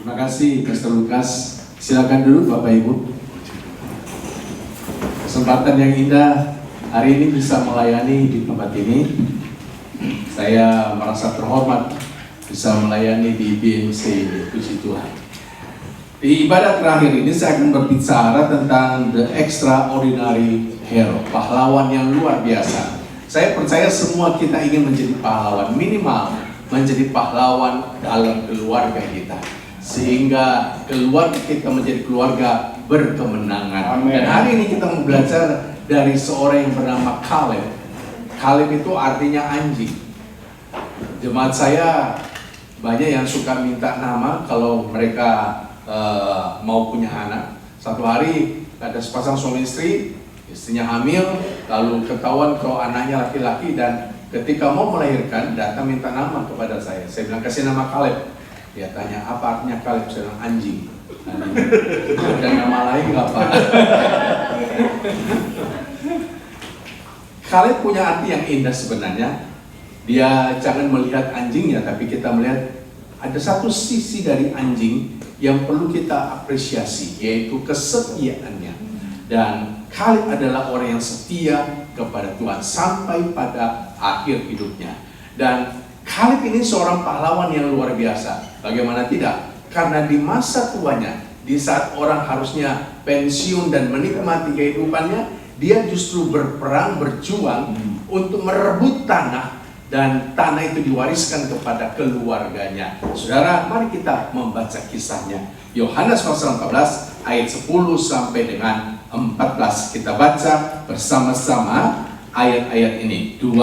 Terima kasih Pastor Lukas. Silakan dulu Bapak Ibu. Kesempatan yang indah hari ini bisa melayani di tempat ini. Saya merasa terhormat bisa melayani di BMC, puji Tuhan. Di ibadah terakhir ini saya akan berbicara tentang the extraordinary hero, pahlawan yang luar biasa. Saya percaya semua kita ingin menjadi pahlawan, minimal menjadi pahlawan dalam keluarga kita, sehingga keluarga kita menjadi keluarga berkemenangan. Amen. Dan hari ini kita mau belajar dari seorang yang bernama Caleb. Caleb itu artinya anjing. Jemaat saya banyak yang suka minta nama kalau mereka mau punya anak. Satu hari ada sepasang suami istri, istrinya hamil, lalu ketahuan kalau anaknya laki-laki, dan ketika mau melahirkan datang minta nama kepada saya. Saya bilang kasih nama Caleb. Dia tanya apa artinya Caleb? Saya bilang anjing. Dan nama lain nggak Pak? Caleb punya arti yang indah sebenarnya. Dia jangan melihat anjingnya, tapi kita melihat ada satu sisi dari anjing yang perlu kita apresiasi, yaitu kesetiaannya. Dan Caleb adalah orang yang setia kepada Tuhan sampai pada akhir hidupnya. Dan Caleb ini seorang pahlawan yang luar biasa. Bagaimana tidak? Karena di masa tuanya, di saat orang harusnya pensiun dan menikmati kehidupannya, dia justru berperang, berjuang untuk merebut tanah, dan tanah itu diwariskan kepada keluarganya. Saudara, mari kita membaca kisahnya. Yohanes pasal 14 ayat 10 sampai dengan 14. Kita baca bersama-sama ayat-ayat ini. 2,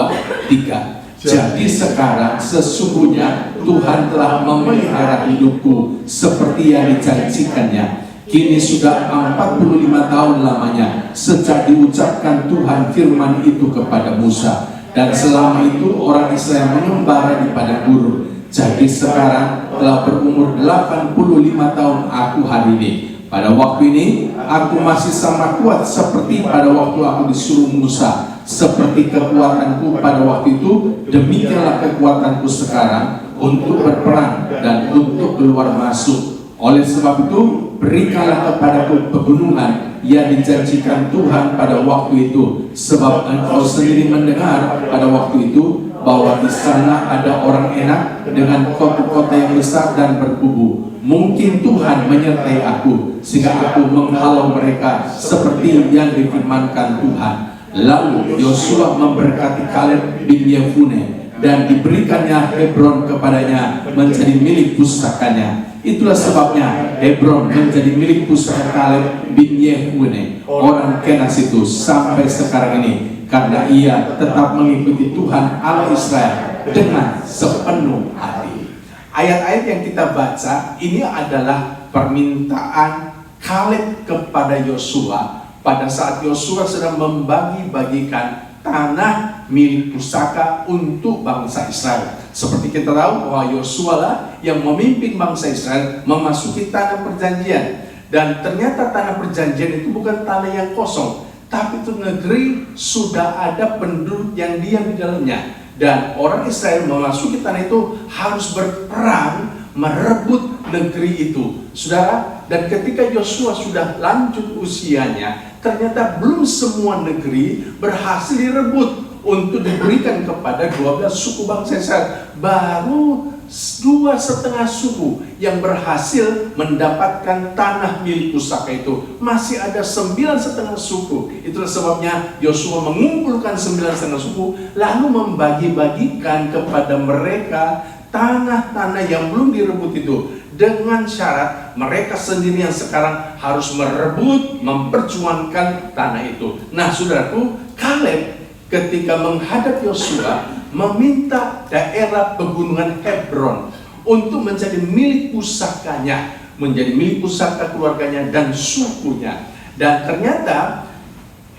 3. Jadi sekarang sesungguhnya Tuhan telah memelihara hidupku seperti yang dijanjikannya. Kini sudah 45 tahun lamanya sejak diucapkan Tuhan firman itu kepada Musa. Dan selama itu orang Israel mengembara di padang gurun. Jadi sekarang telah berumur 85 tahun aku hari ini. Pada waktu ini aku masih sama kuat seperti pada waktu aku disuruh Musa. Seperti kekuatanku pada waktu itu, demikianlah kekuatanku sekarang untuk berperang dan untuk keluar masuk. Oleh sebab itu, berikanlah kepadaku pegunungan yang dijanjikan Tuhan pada waktu itu, sebab engkau sendiri mendengar pada waktu itu bahwa di sana ada orang enak dengan kota-kota yang besar dan berkubu. Mungkin Tuhan menyertai aku sehingga aku menghalau mereka seperti yang difirmankan Tuhan. Lalu Yosua memberkati Caleb bin Yefune dan diberikannya Hebron kepadanya menjadi milik pusakanya. Itulah sebabnya Hebron menjadi milik pusaka Caleb bin Yefune orang Kenas itu sampai sekarang ini, karena ia tetap mengikuti Tuhan Allah Israel dengan sepenuh hati. Ayat-ayat yang kita baca ini adalah permintaan Caleb kepada Yosua pada saat Yosua sedang membagi-bagikan tanah milik pusaka untuk bangsa Israel. Seperti kita tahu bahwa Yosua lah yang memimpin bangsa Israel memasuki tanah perjanjian. Dan ternyata tanah perjanjian itu bukan tanah yang kosong, tapi itu negeri sudah ada penduduk yang diam di dalamnya. Dan orang Israel memasuki tanah itu harus berperang merebut negeri itu. Saudara, dan ketika Yosua sudah lanjut usianya, ternyata belum semua negeri berhasil direbut untuk diberikan kepada 12 suku bangsa Israel. Baru 2,5 suku yang berhasil mendapatkan tanah milik pusaka itu. Masih ada 9,5 suku. Itulah sebabnya Yosua mengumpulkan 9,5 suku, lalu membagi-bagikan kepada mereka tanah-tanah yang belum direbut itu, dengan syarat mereka sendiri yang sekarang harus merebut, memperjuangkan tanah itu. Nah, saudaraku, Caleb ketika menghadap Yosua meminta daerah pegunungan Hebron untuk menjadi milik pusakanya, menjadi milik pusaka keluarganya dan sukunya. Dan ternyata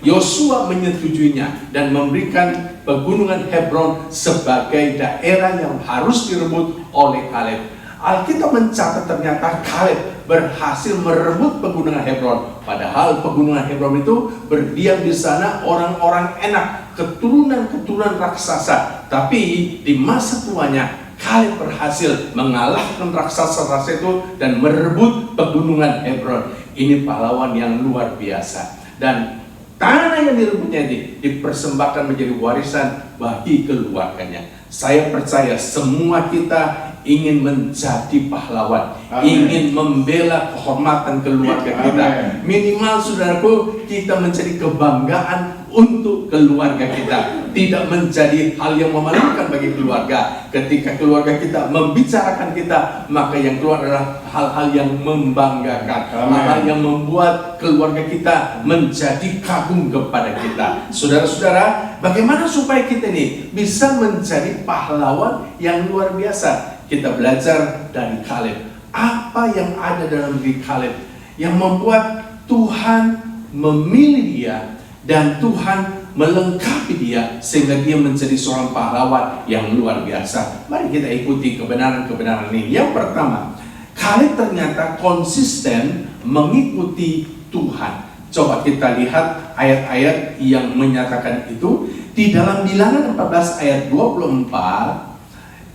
Yosua menyetujuinya dan memberikan pegunungan Hebron sebagai daerah yang harus direbut oleh Caleb. Alkitab mencatat ternyata Caleb berhasil merebut pegunungan Hebron. Padahal pegunungan Hebron itu berdiam di sana orang-orang enak, keturunan-keturunan raksasa. Tapi di masa tuanya Kaleb berhasil mengalahkan raksasa-raksasa itu dan merebut pegunungan Hebron. Ini pahlawan yang luar biasa. Dan tanah yang direbutnya ini dipersembahkan menjadi warisan bagi keluarganya. Saya percaya semua kita ingin menjadi pahlawan, ingin membela kehormatan keluarga kita. Minimal saudaraku, kita menjadi kebanggaan untuk keluarga kita, tidak menjadi hal yang memalukan bagi keluarga. Ketika keluarga kita membicarakan kita, maka yang keluar adalah hal-hal yang membanggakan, hal-hal yang membuat keluarga kita menjadi kagum kepada kita. Saudara-saudara, bagaimana supaya kita ini bisa menjadi pahlawan yang luar biasa? Kita belajar dari Kaleb. Apa yang ada dalam diri Kaleb yang membuat Tuhan memilih dia dan Tuhan melengkapi dia sehingga dia menjadi seorang pahlawan yang luar biasa. Mari kita ikuti kebenaran-kebenaran ini. Yang pertama, Kaleb ternyata konsisten mengikuti Tuhan. Coba kita lihat ayat-ayat yang menyatakan itu di dalam Bilangan 14 ayat 24.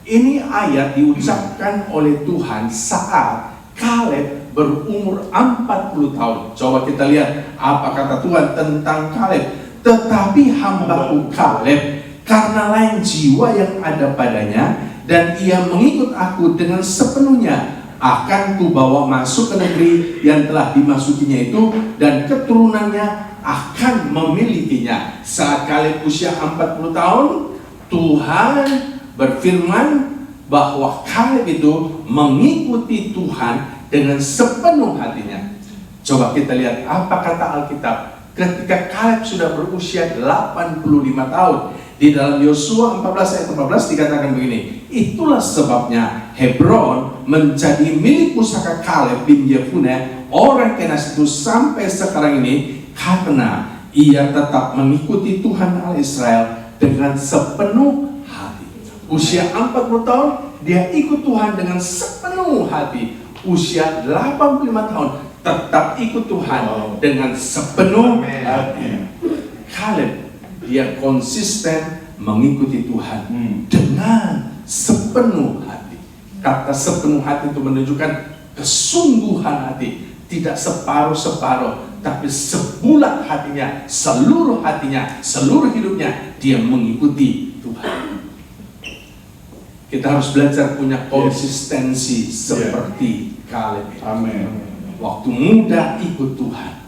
Ini ayat diucapkan oleh Tuhan saat Kaleb berumur 40 tahun. Coba kita lihat apa kata Tuhan tentang Kaleb. Tetapi hambaku Kaleb, karena lain jiwa yang ada padanya, dan ia mengikut aku dengan sepenuhnya, akan kubawa masuk ke negeri yang telah dimasukinya itu, dan keturunannya akan memilikinya. Saat Kaleb usia 40 tahun, Tuhan berfirman bahwa Kaleb itu mengikuti Tuhan dengan sepenuh hatinya. Coba kita lihat apa kata Alkitab. Ketika Kaleb sudah berusia 85 tahun, di dalam Yosua 14 ayat 14 dikatakan begini, itulah sebabnya Hebron menjadi milik pusaka Kaleb bin Yefune orang Kenas itu sampai sekarang ini, karena ia tetap mengikuti Tuhan Allah Israel dengan sepenuh hati. Usia 40 tahun dia ikut Tuhan dengan sepenuh hati. Usia 85 tahun tetap ikut Tuhan dengan sepenuh hati. Kaleb dia konsisten mengikuti Tuhan dengan sepenuh hati. Kata sepenuh hati itu menunjukkan kesungguhan hati, tidak separuh-separuh, tapi sebulat hatinya, seluruh hidupnya dia mengikuti Tuhan. Kita harus belajar punya konsistensi seperti Kaleb. Amin. Waktu muda ikut Tuhan,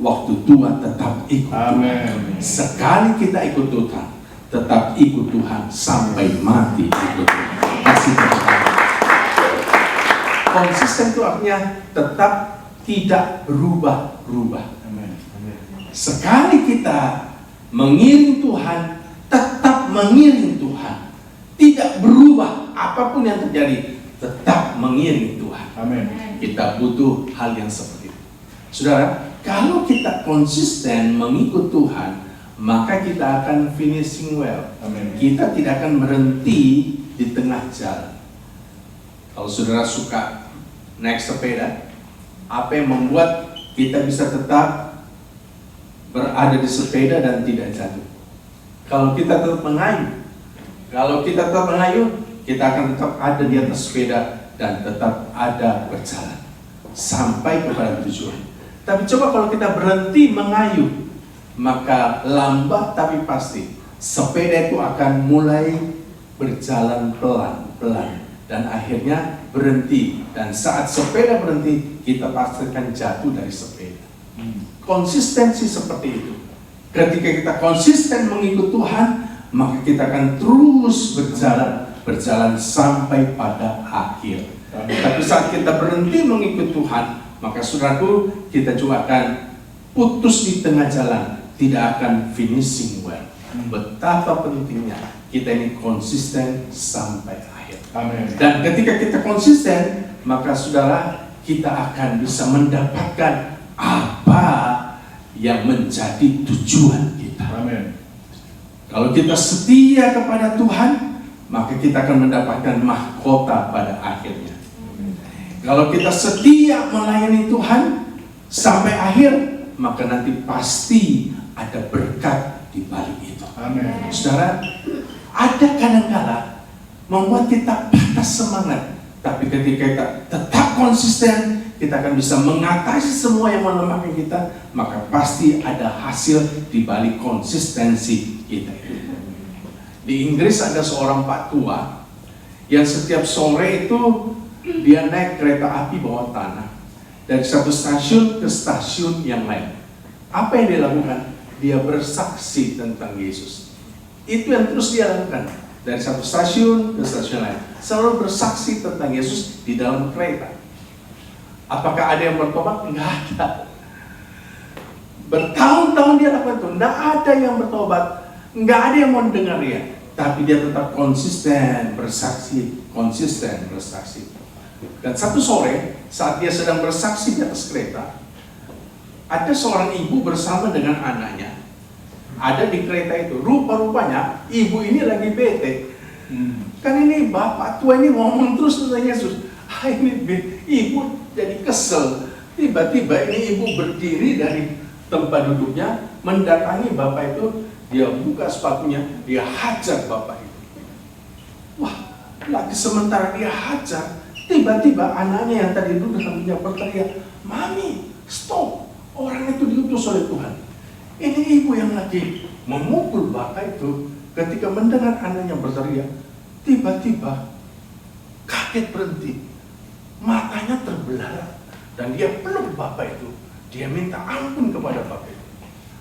waktu tua tetap ikut Tuhan. Sekali kita ikut Tuhan, tetap ikut Tuhan sampai mati ikut Tuhan. Kasih Tuhan. Konsisten itu artinya tetap tidak berubah-ubah. Sekali kita mengiring Tuhan, tetap mengiring Tuhan. Tidak berubah apapun yang terjadi, tetap mengiring Tuhan. Amin. Kita butuh hal yang seperti itu. Saudara, kalau kita konsisten mengikut Tuhan, maka kita akan finishing well. Amin. Kita tidak akan berhenti di tengah jalan. Kalau saudara suka naik sepeda, apa yang membuat kita bisa tetap berada di sepeda dan tidak jatuh? Kalau kita tetap mengayuh, kita akan tetap ada di atas sepeda dan tetap ada berjalan sampai kepada tujuan. Tapi coba kalau kita berhenti mengayuh, maka lambat tapi pasti sepeda itu akan mulai berjalan pelan-pelan dan akhirnya berhenti. Dan saat sepeda berhenti, kita pastikan jatuh dari sepeda. Konsistensi seperti itu. Ketika kita konsisten mengikut Tuhan, maka kita akan terus berjalan sampai pada akhir. Tapi saat kita berhenti mengikut Tuhan, maka saudaraku, kita juga akan putus di tengah jalan, tidak akan finishing well. Betapa pentingnya kita ini konsisten sampai akhir. Amin. Dan ketika kita konsisten, maka saudara, kita akan bisa mendapatkan apa yang menjadi tujuan kita. Amin. Kalau kita setia kepada Tuhan, maka kita akan mendapatkan mahkota pada akhirnya. Kalau kita setia melayani Tuhan sampai akhir, maka nanti pasti ada berkat di balik itu. Amin. Saudara, ada kadang-kala membuat kita semangat. Tapi ketika kita tetap konsisten, kita akan bisa mengatasi semua yang melemahkan kita, maka pasti ada hasil di balik konsistensi kita. Di Inggris ada seorang pak tua yang setiap sore itu dia naik kereta api bawah tanah dari satu stasiun ke stasiun yang lain. Apa yang dia lakukan? Dia bersaksi tentang Yesus. Itu yang terus dia lakukan dari satu stasiun ke stasiun lain. Selalu bersaksi tentang Yesus di dalam kereta. Apakah ada yang bertobat? Enggak ada. Bertahun-tahun dia lakukan itu, enggak ada yang bertobat, enggak ada yang mau dengar dia. Tapi dia tetap konsisten bersaksi, konsisten bersaksi. Dan satu sore saat dia sedang bersaksi di atas kereta, ada seorang ibu bersama dengan anaknya ada di kereta itu. Rupa-rupanya ibu ini lagi bete. Kan ini bapak tua ini ngomong terus tentang Yesus. Ini ibu jadi kesel. Tiba-tiba ini ibu berdiri dari tempat duduknya, mendatangi bapak itu. Dia buka sepatunya, dia hajar bapak itu. Wah, lagi sementara dia hajar, tiba-tiba anaknya yang tadi duduk sampingnya berteriak, "Mami, stop! Orang itu diutus oleh Tuhan." Ini ibu yang lagi memukul bapak itu, ketika mendengar anaknya berteriak, tiba-tiba kaget berhenti, matanya terbelalak, dan dia peluk bapak itu. Dia minta ampun kepada bapak itu.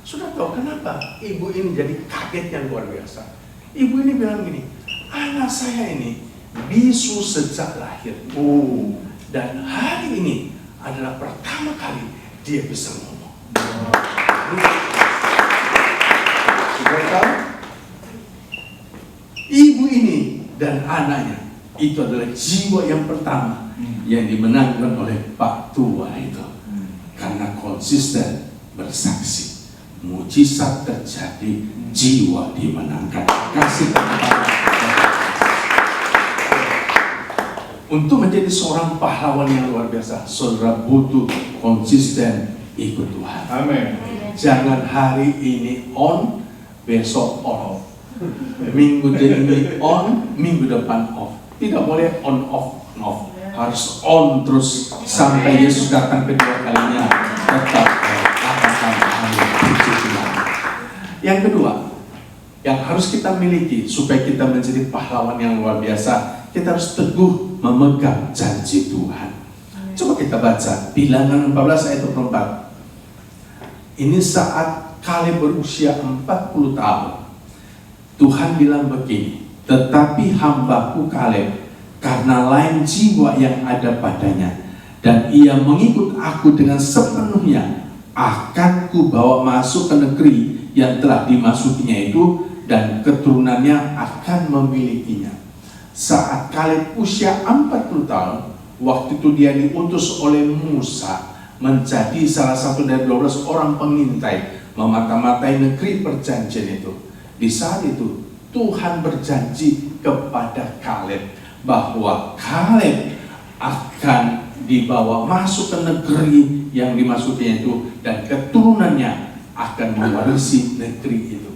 Sudah tahu kenapa ibu ini jadi kaget yang luar biasa? Ibu ini bilang gini, anak saya ini bisu sejak lahir. Dan hari ini adalah pertama kali dia bisa ngomong. Sudah tahu? Ibu ini dan anaknya itu adalah jiwa yang pertama yang dimenangkan oleh Pak Tua itu. Karena konsisten bersaksi. Mujizat terjadi, jiwa dimenangkan. Kasih tepuk. Untuk menjadi seorang pahlawan yang luar biasa, saudara butuh konsisten ikut Tuhan. Amin. Jangan hari ini on, besok off. Minggu ini on, minggu depan off. Tidak boleh on off, off. Harus on terus sampai Yesus datang kedua kalinya. Tetap yang kedua, yang harus kita miliki supaya kita menjadi pahlawan yang luar biasa, kita harus teguh memegang janji Tuhan. Coba kita baca Bilangan 14 ayat 24. Ini saat Kaleb berusia 40 tahun. Tuhan bilang begini, "Tetapi hambaku Kaleb, karena lain jiwa yang ada padanya, dan ia mengikut aku dengan sepenuhnya, akan kubawa masuk ke negeri yang telah dimasukinya itu, dan keturunannya akan memilikinya." Saat Kaleb usia 40 tahun, waktu itu dia diutus oleh Musa menjadi salah satu dari 12 orang pengintai memata-matai negeri perjanjian itu. Di saat itu Tuhan berjanji kepada Kaleb bahwa Kaleb akan dibawa masuk ke negeri yang dimasukinya itu, dan keturunannya akan mewarisi negeri itu.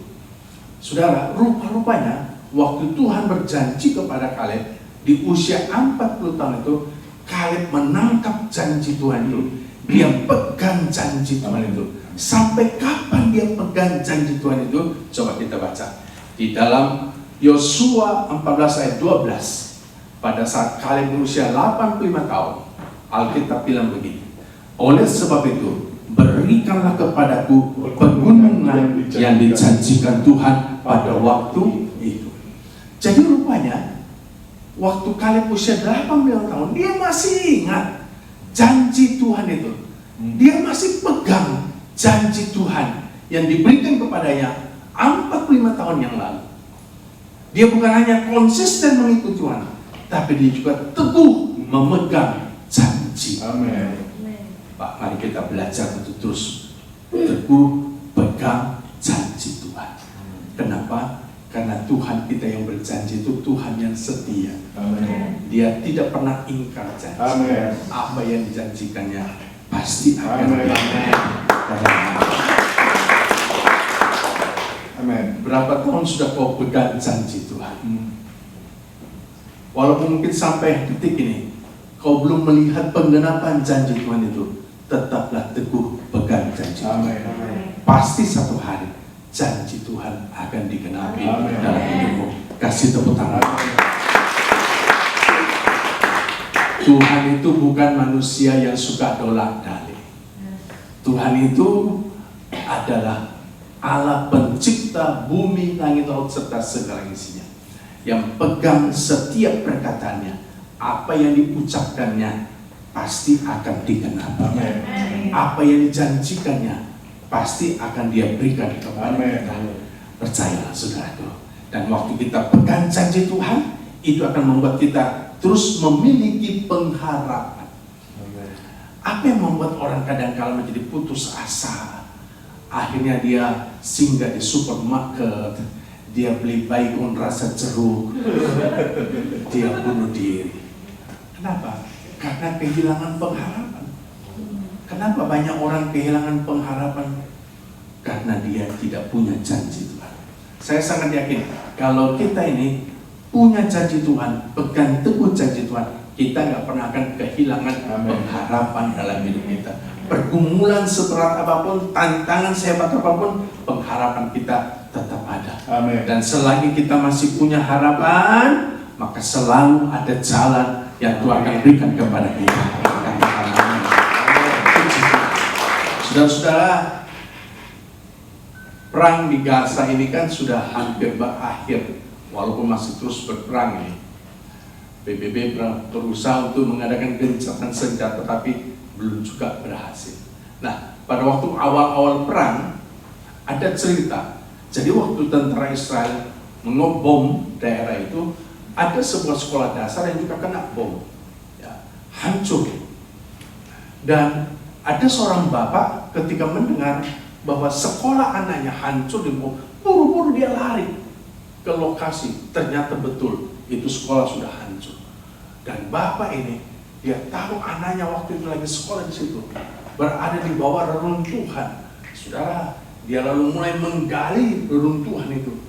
Saudara, rupa-rupanya waktu Tuhan berjanji kepada Kaleb di usia 40 tahun itu, Kaleb menangkap janji Tuhan itu. Dia pegang janji Tuhan itu. Sampai kapan dia pegang janji Tuhan itu? Coba kita baca di dalam Yosua 14 ayat 12. Pada saat Kaleb berusia 85 tahun, Alkitab bilang begini, "Oleh sebab itu, berikanlah kepadaku pegunungan yang dijanjikan Tuhan pada waktu itu." Jadi rupanya waktu Kaleb usia 85 tahun, dia masih ingat janji Tuhan itu. Dia masih pegang janji Tuhan yang diberikan kepadanya 45 tahun yang lalu. Dia bukan hanya konsisten mengikuti Tuhan, tapi dia juga teguh memegang janji. Amin. Pak, mari kita belajar untuk terus teguh pegang janji Tuhan. Kenapa? Karena Tuhan kita yang berjanji itu Tuhan yang setia. Amin. Dia tidak pernah ingkar janji. Amin. Apa yang dijanjikannya pasti akan Amin. dilakukan. Amin. Berapa tahun sudah kau pegang janji Tuhan? walaupun mungkin sampai detik ini kau belum melihat penggenapan janji Tuhan itu, tetaplah teguh pegang janji Tuhan. Pasti satu hari janji Tuhan akan digenapi dalam hidupmu. Kasih tepuk tangan. Tuhan itu bukan manusia yang suka dolak-dalik. Tuhan itu adalah Allah pencipta bumi, langit, laut, serta segala isinya, yang pegang setiap perkataannya. Apa yang diucapkannya pasti akan digenapi. Apa yang dijanjikannya pasti akan dia berikan kepada kita. Percayalah saudaraku. Dan waktu kita pegang janji Tuhan, itu akan membuat kita terus memiliki pengharapan. Apa yang membuat orang kadang-kala menjadi putus asa? Akhirnya dia singgah di supermarket, dia beli baygon rasa jeruk, dia bunuh diri. Kenapa? Karena kehilangan pengharapan. Kenapa banyak orang kehilangan pengharapan? Karena dia tidak punya janji Tuhan. Saya sangat yakin kalau kita ini punya janji Tuhan, pegang teguh janji Tuhan, kita nggak pernah akan kehilangan pengharapan dalam hidup kita. Pergumulan seberat apapun, tantangan sehebat apapun, pengharapan kita tetap ada. Amin. Dan selagi kita masih punya harapan, maka selalu ada jalan yang Tuhan akan berikan kepada kita. Saudara-saudara, perang di Gaza ini kan sudah hampir berakhir, walaupun masih terus berperang ini. PBB berusaha untuk mengadakan gencatan senjata, tapi belum juga berhasil. Nah, pada waktu awal-awal perang, ada cerita. Jadi waktu tentara Israel mengebom daerah itu, ada sebuah sekolah dasar yang juga kena bom, ya, hancur. Dan ada seorang bapak ketika mendengar bahwa sekolah anaknya hancur di bom, buru-buru dia lari ke lokasi. Ternyata betul itu sekolah sudah hancur. Dan bapak ini, dia tahu anaknya waktu itu lagi sekolah di situ, berada di bawah reruntuhan. Saudara, dia lalu mulai menggali reruntuhan itu,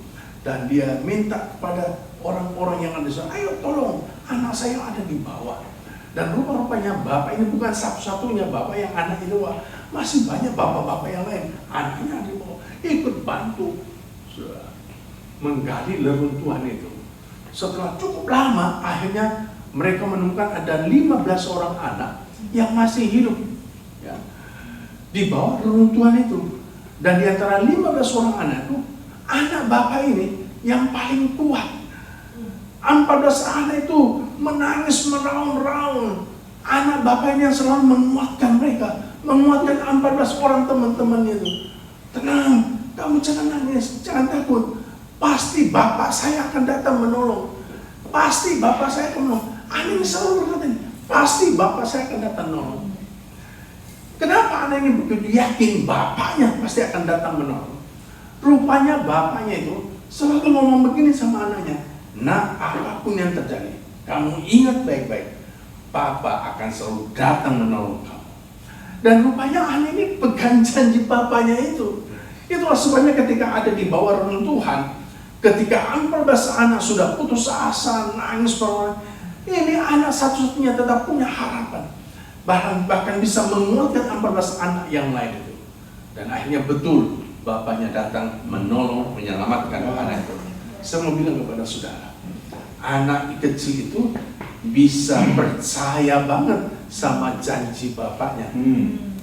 dan dia minta kepada orang-orang yang ada di sana, ayo tolong, anak saya ada di bawah. Dan rupa-rupanya bapak ini bukan satu-satunya bapak yang anak itu, masih banyak bapak-bapak yang lain, anaknya di bawah, ikut bantu menggali reruntuhan itu. Setelah cukup lama, akhirnya mereka menemukan ada 15 orang anak yang masih hidup, ya, di bawah reruntuhan itu. Dan di antara 15 orang anak itu, anak bapak ini yang paling kuat. 14 anak itu menangis meraung-raung. Anak bapaknya yang selalu menguatkan mereka, menguatkan 14 orang teman-temannya itu. Tenang, kamu jangan nangis, jangan takut. Pasti bapak saya akan datang menolong. Pasti bapak saya akan menolong. Anak ini selalu berkata, pasti bapak saya akan datang menolong. Kenapa anak ini begitu yakin bapaknya pasti akan datang menolong? Rupanya bapaknya itu selalu ngomong begini sama anaknya, nak, apapun yang terjadi, kamu ingat baik-baik, Papa akan selalu datang menolong kamu. Dan rupanya anak ini pegang janji papanya itu. Itulah sebabnya ketika ada di bawah reruntuhan, ketika 14 anak sudah putus asa, nangis, ini anak satu-satunya tetap punya harapan. Bahkan bisa menguatkan 14 anak yang lain itu. Dan akhirnya betul, bapaknya datang menolong, menyelamatkan anak itu. Saya mau bilang kepada saudara, anak kecil itu bisa percaya banget sama janji bapaknya.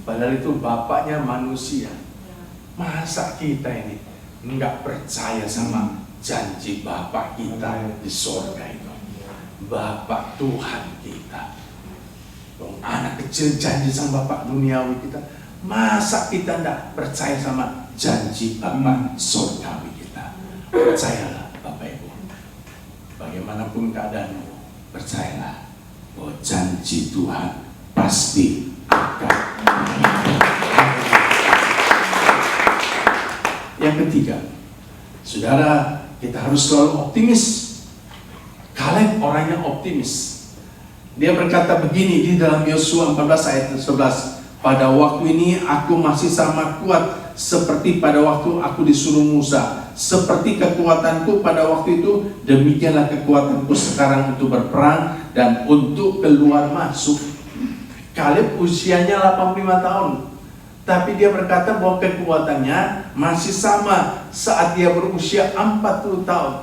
Padahal itu bapaknya manusia. Masa kita ini nggak percaya sama janji Bapak kita di surga itu? Bapak Tuhan kita. Anak kecil janji sama Bapak duniawi kita. Masa kita nggak percaya sama janji Bapak surgawi kita? Percayalah Bapak Ibu, bagaimanapun keadaanmu, percayalah bahwa janji Tuhan pasti akan. Yang ketiga, saudara, kita harus selalu optimis. Kaleb orangnya optimis. Dia berkata begini di dalam Yosua 14 ayat 11. Pada waktu ini aku masih sama kuat seperti pada waktu aku disuruh Musa. Seperti kekuatanku pada waktu itu, demikianlah kekuatanku sekarang untuk berperang dan untuk keluar masuk. Kaleb usianya 85 tahun. Tapi dia berkata bahwa kekuatannya masih sama saat dia berusia 40 tahun.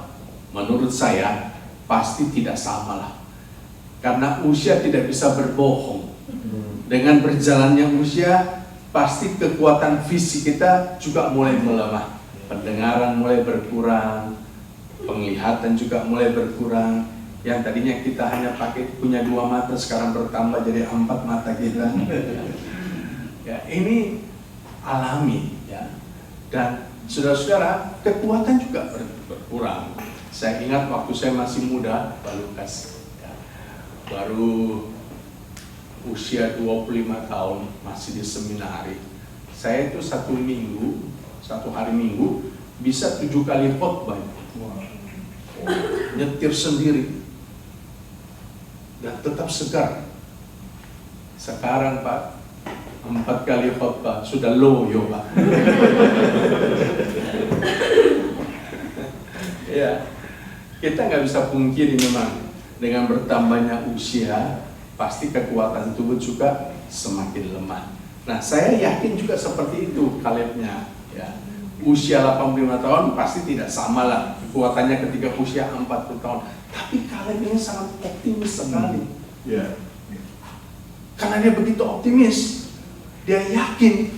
Menurut saya, pasti tidak sama lah. Karena usia tidak bisa berbohong. Dengan berjalannya usia, pasti kekuatan fisik kita juga mulai melemah. Pendengaran mulai berkurang, penglihatan juga mulai berkurang. Yang tadinya kita hanya punya 2 mata, sekarang bertambah jadi 4 mata kita. Ya, ini alami, ya. Dan saudara-saudara, kekuatan juga berkurang. Saya ingat waktu saya masih muda, Pak Lukas, ya, baru usia 25 tahun, masih di seminari. Saya itu satu hari minggu bisa 7 kali khotbah, nyetir sendiri dan tetap segar. Sekarang Pak, 4 kali khotbah sudah loyo Pak. Ya, kita nggak bisa pungkiri memang dengan bertambahnya usia pasti kekuatan tubuh juga semakin lemah. Nah, saya yakin juga seperti itu Kalebnya. Ya, usia 85 tahun pasti tidak sama lah kekuatannya ketika usia 40 tahun. Tapi Kaleb ini sangat optimis sekali. Ya. Karena dia begitu optimis. Dia yakin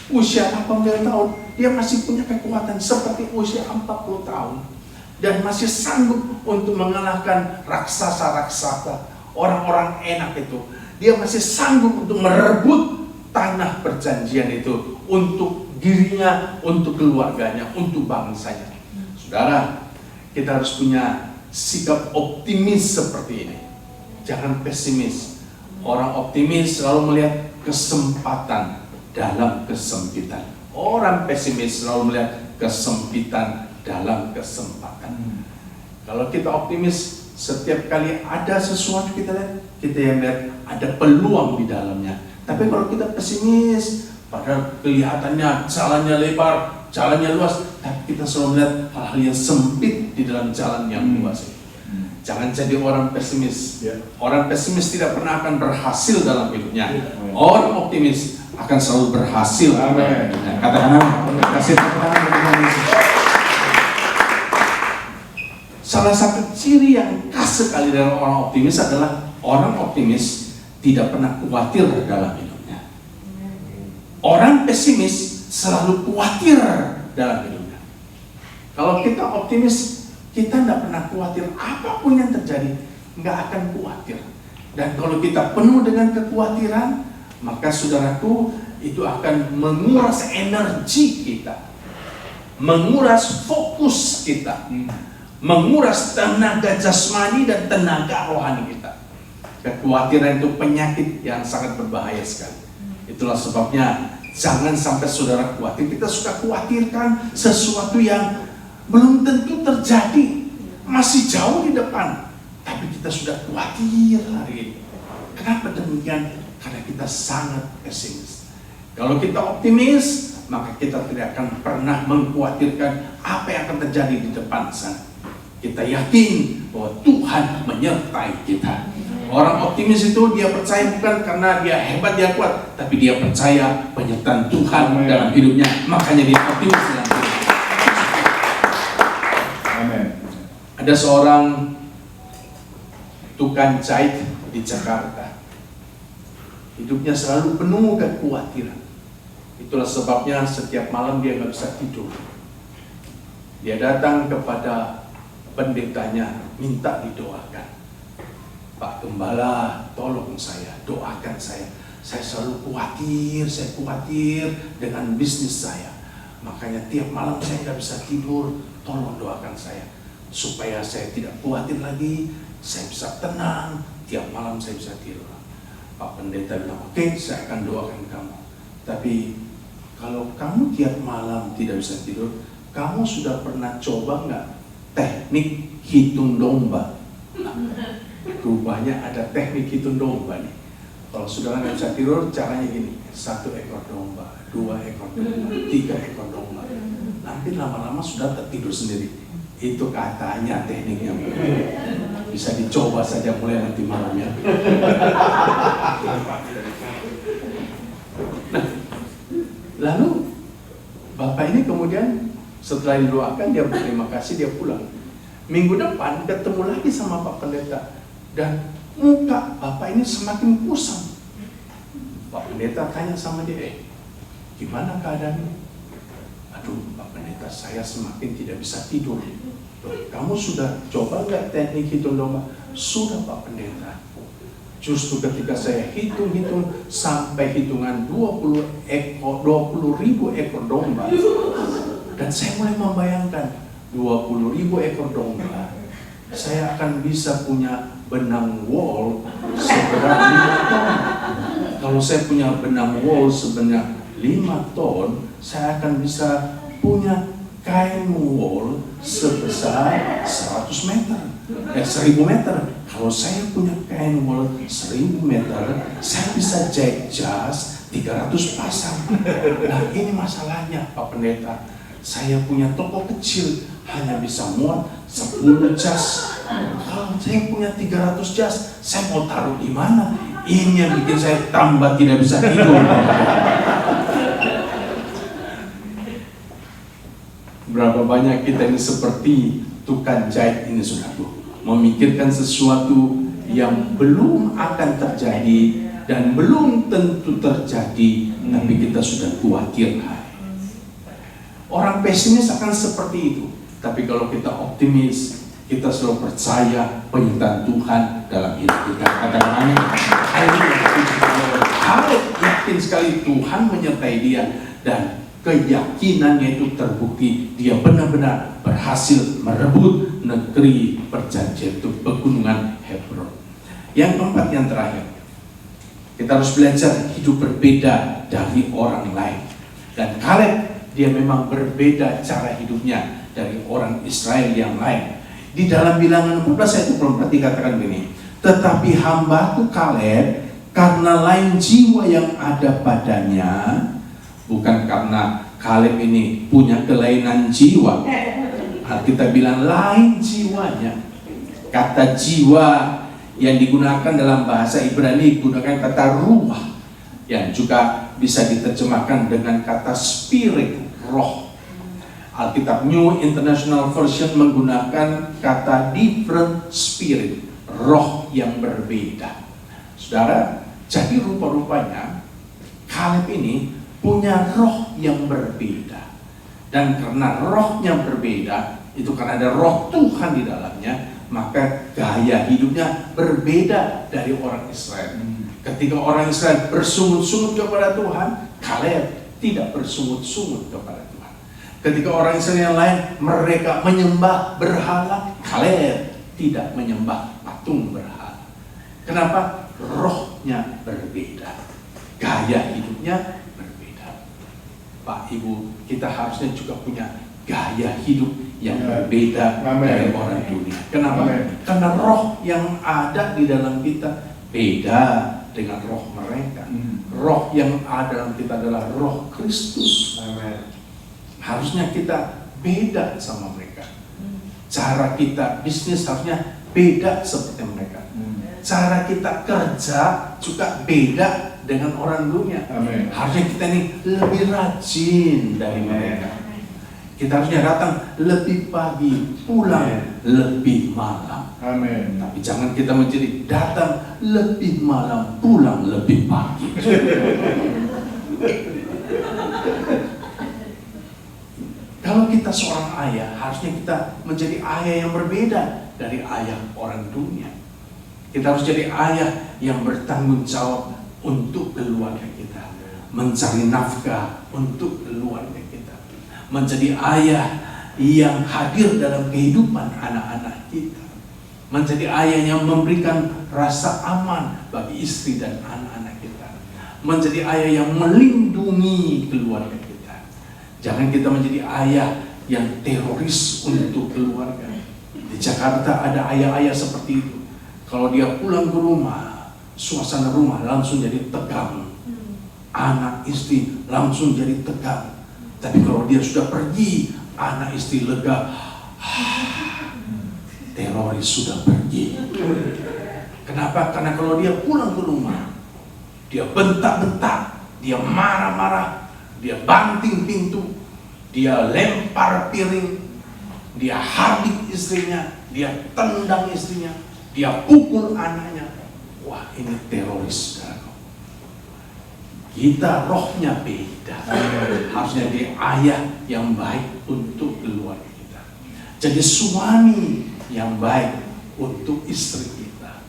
usia 80 tahun dia masih punya kekuatan seperti usia 40 tahun dan masih sanggup untuk mengalahkan raksasa-raksasa, orang-orang enak itu. Dia masih sanggup untuk merebut tanah perjanjian itu untuk dirinya, untuk keluarganya, untuk bangsanya. Saudara, kita harus punya sikap optimis seperti ini. Jangan pesimis. Orang optimis selalu melihat kesempatan dalam kesempitan. Orang pesimis selalu melihat kesempitan dalam kesempatan. Kalau kita optimis, setiap kali ada sesuatu kita yang lihat ada peluang di dalamnya. Tapi kalau kita pesimis, padahal kelihatannya jalannya lebar, jalannya luas, tapi kita selalu melihat hal-hal yang sempit di dalam jalan yang luas. Jangan jadi orang pesimis. Orang pesimis tidak pernah akan berhasil dalam hidupnya. Orang optimis akan selalu berhasil. Amin. Katakan kasih tangan. Salah satu ciri yang khas sekali dari orang optimis adalah orang optimis tidak pernah khawatir dalam hidupnya. Orang pesimis selalu khawatir dalam hidupnya. Kalau kita optimis, kita tidak pernah khawatir apapun yang terjadi, nggak akan khawatir. Dan kalau kita penuh dengan kekhawatiran, maka saudaraku itu akan menguras energi kita, menguras fokus kita, menguras tenaga jasmani dan tenaga rohani kita. Kekhawatiran itu penyakit yang sangat berbahaya sekali. Itulah sebabnya jangan sampai saudara khawatir. Kita suka khawatirkan sesuatu yang belum tentu terjadi, masih jauh di depan, tapi kita sudah khawatir hari ini. Kenapa demikian? Karena kita sangat pesimis. Kalau kita optimis, maka kita tidak akan pernah mengkhawatirkan apa yang akan terjadi di depan sana. Kita yakin bahwa Tuhan menyertai kita. Orang optimis itu dia percaya bukan karena dia hebat, dia kuat, tapi dia percaya penyertaan Tuhan dalam hidupnya. Makanya dia optimis dalam hidupnya. Ada seorang tukang jahit di Jakarta. Hidupnya selalu penuh kekhawatiran. Itulah sebabnya setiap malam dia nggak bisa tidur. Dia datang kepada pendetanya, minta didoakan. Pak Gembala, tolong saya, doakan saya. Saya selalu khawatir dengan bisnis saya. Makanya tiap malam saya nggak bisa tidur, tolong doakan saya. Supaya saya tidak khawatir lagi, saya bisa tenang, tiap malam saya bisa tidur. Pak Pendeta bilang, oke, saya akan doakan kamu. Tapi kalau kamu tiap malam tidak bisa tidur, kamu sudah pernah coba nggak teknik hitung domba? Nah, rupanya ada teknik hitung domba nih. Kalau saudara nggak bisa tidur, caranya gini: 1 ekor domba, 2 ekor domba, 3 ekor domba. Nanti lama-lama sudah tertidur sendiri. Itu katanya tekniknya. Bisa dicoba saja mulai nanti malam ya. Nah, lalu bapak ini kemudian setelah didoakan, dia berterima kasih, dia pulang. Minggu depan ketemu lagi sama Pak Pendeta, dan muka bapak ini semakin kusam. Pak Pendeta tanya sama dia, gimana keadaannya? Aduh Pak Pendeta, saya semakin tidak bisa tidur. Kamu sudah coba nggak teknik hitung domba? Sudah Pak Pendeta. Justru ketika saya hitung-hitung sampai hitungan 20.000 ekor domba, dan saya mulai membayangkan 20.000 ekor domba, saya akan bisa punya benang wol seberat 5 ton. Kalau saya punya benang wol sebanyak 5 ton, saya akan bisa punya kain wol sebesar 100 meter, 1000 meter. Kalau saya punya kain wol 1000 meter, saya bisa jahit jas 300 pasang. Nah ini masalahnya Pak Pendeta, saya punya toko kecil hanya bisa muat 10 jas. Kalau saya punya 300 jas, saya mau taruh di mana? Ini yang bikin saya tambah tidak bisa tidur. Berapa banyak kita ini seperti tukang jahit ini, saudaraku, memikirkan sesuatu yang belum akan terjadi dan belum tentu terjadi, tapi kita sudah khawatir. Orang pesimis akan seperti itu, tapi kalau kita optimis, kita selalu percaya penyertaan Tuhan dalam hidup kita. Katakan amin. Kaleb yakin sekali Tuhan menyertai dia, dan keyakinannya itu terbukti. Dia benar-benar berhasil merebut negeri perjanjian, itu pegunungan Hebron. Yang keempat, yang terakhir, kita harus belajar hidup berbeda dari orang lain. Dan Kaleb, dia memang berbeda cara hidupnya dari orang Israel yang lain. Di dalam Bilangan 14 ayat 24 dikatakan begini, tetapi hambaku Kaleb, karena lain jiwa yang ada padanya, bukan karena Kaleb ini punya kelainan jiwa. Kita bilang lain jiwanya. Kata jiwa yang digunakan dalam bahasa Ibrani gunakan kata ruah, yang juga bisa diterjemahkan dengan kata spirit, roh. Alkitab New International Version menggunakan kata different spirit, roh yang berbeda. Saudara, jadi rupa-rupanya Kaleb ini punya roh yang berbeda. Dan karena rohnya berbeda, itu karena ada roh Tuhan di dalamnya, maka gaya hidupnya berbeda dari orang Israel. Ketika orang Israel bersungut-sungut kepada Tuhan, Kaleb tidak bersungut-sungut kepada Tuhan. Ketika orang Israel yang lain, mereka menyembah berhala, Kaleb tidak menyembah patung berhala. Kenapa? Rohnya berbeda, gaya hidupnya berbeda. Pak Ibu, kita harusnya juga punya gaya hidup yang berbeda dari orang dunia. Kenapa? Karena roh yang ada di dalam kita beda dengan roh mereka. Roh yang ada dalam kita adalah roh Kristus. Harusnya kita beda sama mereka. Cara kita bisnis harusnya beda seperti mereka. Cara kita kerja juga beda dengan orang dunia. Harusnya kita ini lebih rajin dari mereka. Kita harusnya datang lebih pagi, pulang lebih malam. Tapi jangan kita menjadi datang lebih malam, pulang lebih pagi. Kalau kita seorang ayah, harusnya kita menjadi ayah yang berbeda dari ayah orang dunia. Kita harus jadi ayah yang bertanggung jawab untuk keluarga kita, mencari nafkah untuk keluarga kita, menjadi ayah yang hadir dalam kehidupan anak-anak kita, menjadi ayah yang memberikan rasa aman bagi istri dan anak-anak kita, menjadi ayah yang melindungi keluarga kita. Jangan kita menjadi ayah yang teroris untuk keluarga. Di Jakarta ada ayah-ayah seperti itu. Kalau dia pulang ke rumah, suasana rumah langsung jadi tegang. Anak istri langsung jadi tegang. Tapi kalau dia sudah pergi, anak istri lega. Teroris sudah pergi. Kenapa? Karena kalau dia pulang ke rumah, dia bentak-bentak, dia marah-marah, dia banting pintu, dia lempar piring, dia hardik istrinya, dia tendang istrinya, dia pukul anaknya. Wah, ini teroris, saudara. Kita rohnya beda. Harusnya dia ayah yang baik untuk keluarga kita. Jadi suami yang baik untuk istri kita,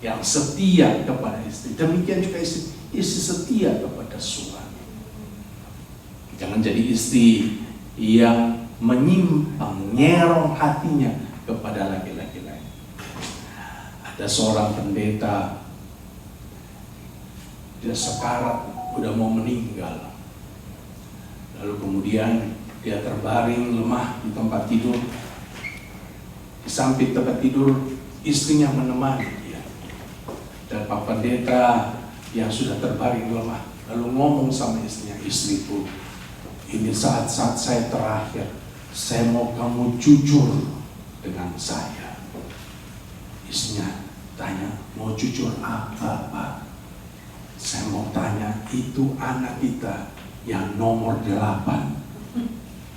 yang setia kepada istri. Demikian juga istri setia kepada suami. Jangan jadi istri yang menyimpang, nyerong hatinya kepada laki-laki lain. Ada seorang pendeta, dia sekarat, udah mau meninggal. Lalu kemudian dia terbaring lemah di tempat tidur. Di samping tempat tidur, istrinya menemani dia. Dan Pak Pendeta yang sudah terbaring lemah lalu ngomong sama istrinya, "Istriku, ini saat-saat saya terakhir. Saya mau kamu jujur dengan saya." Istrinya tanya, "Mau jujur apa, Pak?" "Saya mau tanya, itu anak kita yang nomor 8,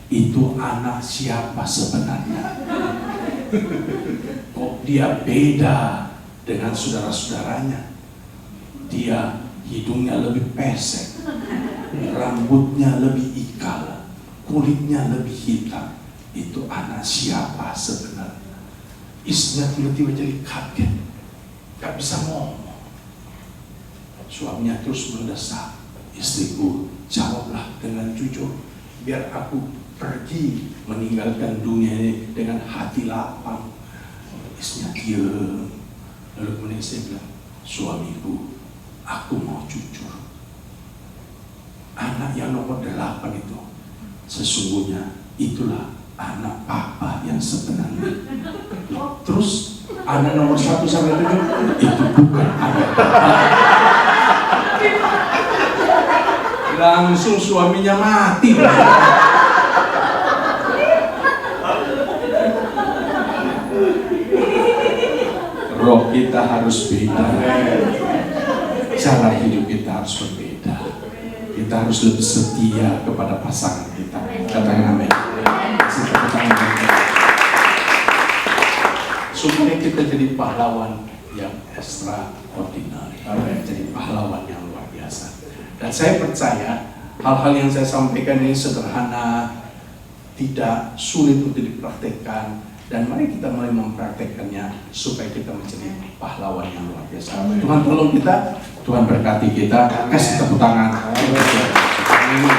itu anak siapa sebenarnya? Kok dia beda dengan saudara-saudaranya? Dia hidungnya lebih pesek, rambutnya lebih ikal, kulitnya lebih hitam. Itu anak siapa sebenarnya?" Istrinya tiba-tiba jadi kaget, gak bisa ngomong. Suaminya terus mendesak, "Istriku, jawablah dengan jujur, biar aku pergi meninggalkan dunia ini dengan hati lapang." Istrinya diam. Lalu kemudian saya bilang, "Suamiku, aku mau jujur. Anak yang nomor 8 itu, sesungguhnya itulah anak Papa yang sebenarnya. Terus anak nomor 1 sampai 7 itu bukan anak Papa." Langsung suaminya mati. Roh kita harus beda. Cara hidup kita harus berbeda. Kita harus lebih setia kepada pasangan kita. Katakan amin. Supaya kita jadi pahlawan yang extraordinary. Jadi pahlawan yang luar biasa. Dan saya percaya hal-hal yang saya sampaikan ini sederhana, tidak sulit untuk dipraktekkan, dan mari kita mulai mempraktekkannya supaya kita menjadi pahlawan yang luar biasa. Tuhan tolong kita, Tuhan berkati kita. Kasih tepuk tangan. Amin.